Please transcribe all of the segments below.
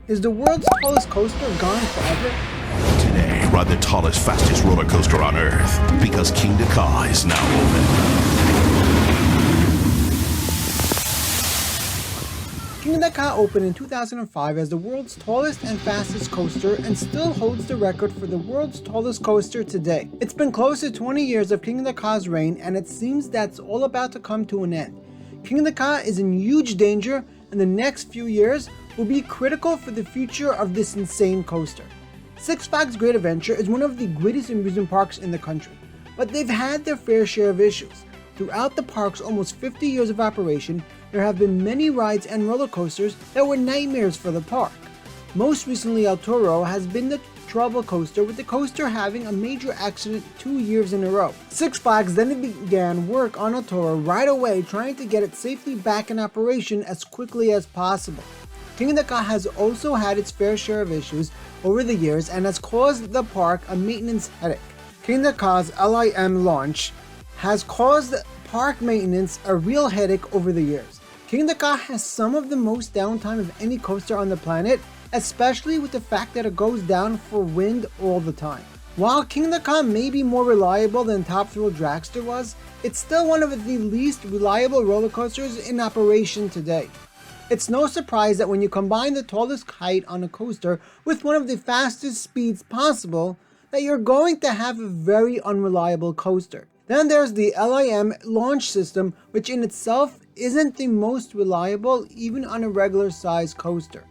Is the world's tallest coaster gone forever? Today, ride the tallest, fastest roller coaster on Earth, because Kingda Ka is now open. Kingda Ka opened in 2005 as the world's tallest and fastest coaster and still holds the record for the world's tallest coaster today. It's been close to 20 years of Kingda Ka's reign, and it seems that's all about to come to an end. Kingda Ka is in huge danger, and the next few years will be critical for the future of this insane coaster. Six Flags Great Adventure is one of the greatest amusement parks in the country, but they've had their fair share of issues. Throughout the park's almost 50 years of operation, there have been many rides and roller coasters that were nightmares for the park. Most recently, El Toro has been the trouble coaster, with the coaster having a major accident 2 years in a row. Six Flags then began work on El Toro right away, trying to get it safely back in operation as quickly as possible. Kingda Ka has also had its fair share of issues over the years and has caused the park a maintenance headache. Kingda Ka's LIM launch has caused park maintenance a real headache over the years. Kingda Ka has some of the most downtime of any coaster on the planet, especially with the fact that it goes down for wind all the time. While Kingda Ka may be more reliable than Top Thrill Dragster was, it's still one of the least reliable roller coasters in operation today. It's no surprise that when you combine the tallest height on a coaster with one of the fastest speeds possible, that you're going to have a very unreliable coaster. Then there's the LIM launch system, which in itself isn't the most reliable even on a regular size coaster.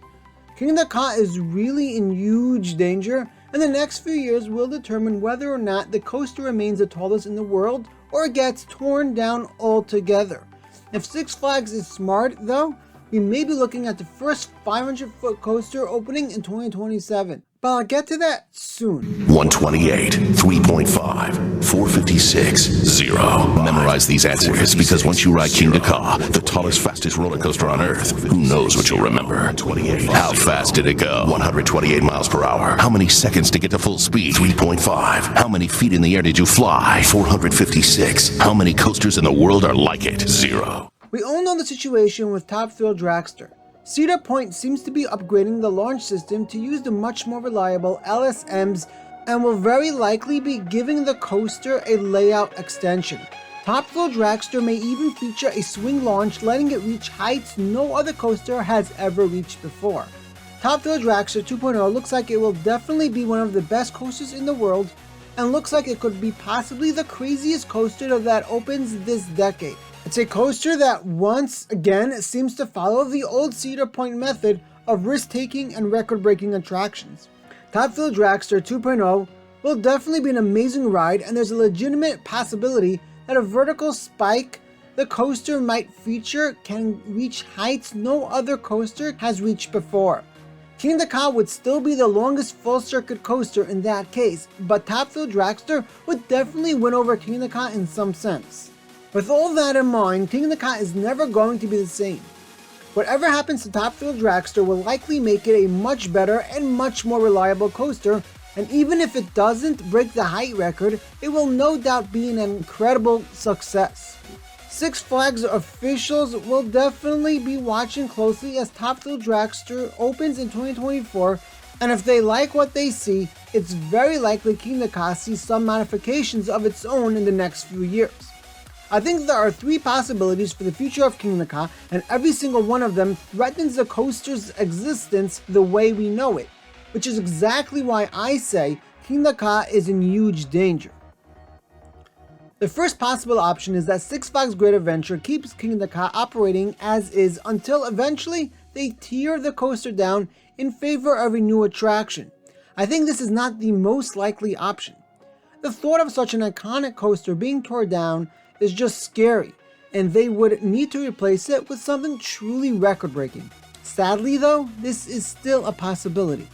Kingda Ka is really in huge danger, and the next few years will determine whether or not the coaster remains the tallest in the world or gets torn down altogether. If Six Flags is smart though, we may be looking at the first 500-foot coaster opening in 2027. But I'll get to that soon. 128, 3.5, 456, 0. Memorize these answers, because once you ride Kingda Ka, the tallest, fastest roller coaster on Earth, who knows what you'll remember? How fast did it go? 128 miles per hour. How many seconds to get to full speed? 3.5. How many feet in the air did you fly? 456. How many coasters in the world are like it? 0. We all know the situation with Top Thrill Dragster. Cedar Point seems to be upgrading the launch system to use the much more reliable LSMs and will very likely be giving the coaster a layout extension. Top Thrill Dragster may even feature a swing launch, letting it reach heights no other coaster has ever reached before. Top Thrill Dragster 2.0 looks like it will definitely be one of the best coasters in the world, and looks like it could be possibly the craziest coaster that opens this decade. It's a coaster that once again seems to follow the old Cedar Point method of risk-taking and record-breaking attractions. Top Thrill Dragster 2.0 will definitely be an amazing ride, and there's a legitimate possibility that a vertical spike the coaster might feature can reach heights no other coaster has reached before. Kingda Ka would still be the longest full-circuit coaster in that case, but Top Thrill Dragster would definitely win over Kingda Ka in some sense. With all that in mind, Kingda Ka is never going to be the same. Whatever happens to Top Thrill Dragster will likely make it a much better and much more reliable coaster, and even if it doesn't break the height record, it will no doubt be an incredible success. Six Flags officials will definitely be watching closely as Top Thrill Dragster opens in 2024, and if they like what they see, it's very likely Kingda Ka sees some modifications of its own in the next few years. I think there are three possibilities for the future of Kingda Ka, and every single one of them threatens the coaster's existence the way we know it, which is exactly why I say Kingda Ka is in huge danger. The first possible option is that Six Flags Great Adventure keeps Kingda Ka operating as is until eventually they tear the coaster down in favor of a new attraction. I think this is not the most likely option. The thought of such an iconic coaster being torn down is just scary, and they would need to replace it with something truly record-breaking. Sadly though, this is still a possibility.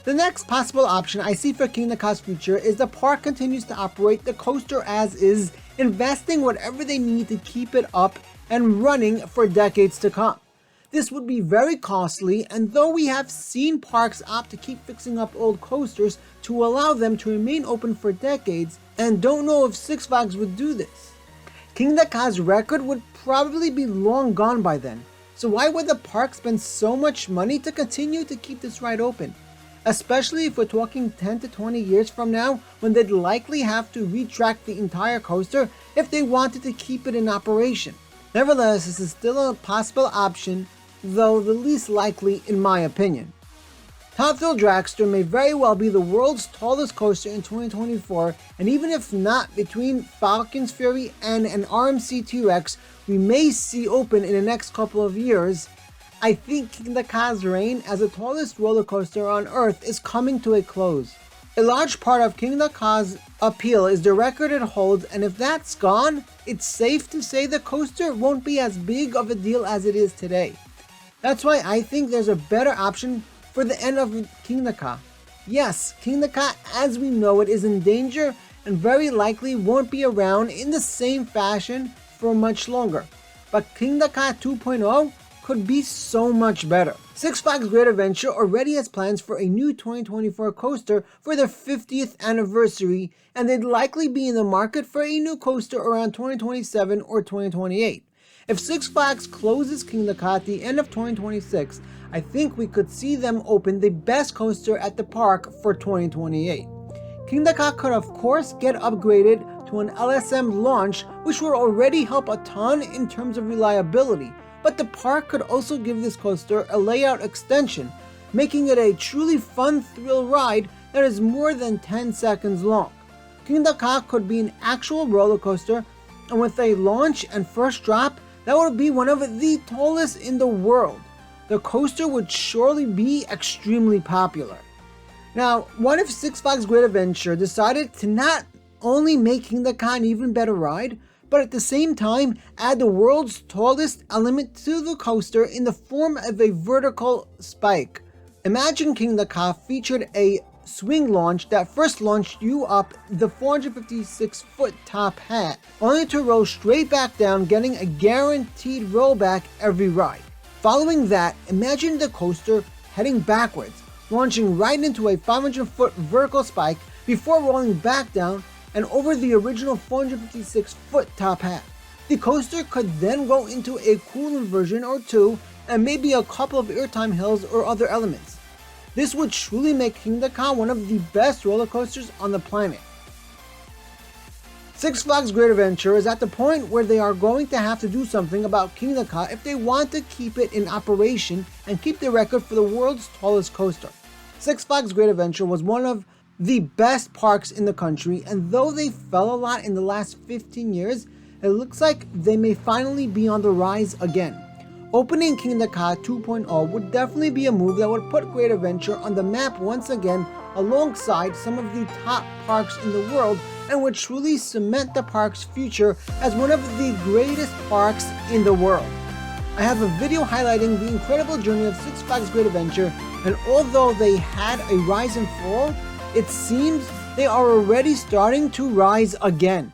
The next possible option I see for Kingda Ka's future is the park continues to operate the coaster as is, investing whatever they need to keep it up and running for decades to come. This would be very costly, and though we have seen parks opt to keep fixing up old coasters to allow them to remain open for decades, and don't know if Six Flags would do this. Kingda Ka's record would probably be long gone by then, So why would the park spend so much money to continue to keep this ride open? Especially if we're talking 10 to 20 years from now, when they'd likely have to retract the entire coaster if they wanted to keep it in operation. Nevertheless, this is still a possible option, though the least likely in my opinion. Top Thrill Dragster may very well be the world's tallest coaster in 2024, and even if not between Falcon's Fury and an RMC T-Rex we may see open in the next couple of years, I think Kingda Ka's reign as the tallest roller coaster on Earth is coming to a close. A large part of Kingda Ka's appeal is the record it holds, and if that's gone, it's safe to say the coaster won't be as big of a deal as it is today. That's why I think there's a better option for the end of Kingda Ka. Yes, Kingda Ka as we know it is in danger and very likely won't be around in the same fashion for much longer. But Kingda Ka 2.0 could be so much better. Six Flags Great Adventure already has plans for a new 2024 coaster for their 50th anniversary, and they'd likely be in the market for a new coaster around 2027 or 2028. If Six Flags closes Kingda Ka at the end of 2026, I think we could see them open the best coaster at the park for 2028. Kingda Ka could of course get upgraded to an LSM launch, which will already help a ton in terms of reliability, but the park could also give this coaster a layout extension, making it a truly fun thrill ride that is more than 10 seconds long. Kingda Ka could be an actual roller coaster, and with a launch and first drop, that would be one of the tallest in the world. The coaster would surely be extremely popular. Now, what if Six Flags Great Adventure decided to not only make Kingda Ka an even better ride, but at the same time add the world's tallest element to the coaster in the form of a vertical spike? Imagine Kingda Ka featured a swing launch that first launched you up the 456-foot top hat, only to roll straight back down, getting a guaranteed rollback every ride. Following that, imagine the coaster heading backwards, launching right into a 500-foot vertical spike before rolling back down and over the original 456-foot top hat. The coaster could then go into a cool inversion or two and maybe a couple of airtime hills or other elements. This would truly make Kingda Ka one of the best roller coasters on the planet. Six Flags Great Adventure is at the point where they are going to have to do something about Kingda Ka if they want to keep it in operation and keep the record for the world's tallest coaster. Six Flags Great Adventure was one of the best parks in the country, and though they fell a lot in the last 15 years, it looks like they may finally be on the rise again. Opening Kingda Ka 2.0 would definitely be a move that would put Great Adventure on the map once again alongside some of the top parks in the world, and would truly cement the park's future as one of the greatest parks in the world. I have a video highlighting the incredible journey of Six Flags Great Adventure, and although they had a rise and fall, it seems they are already starting to rise again.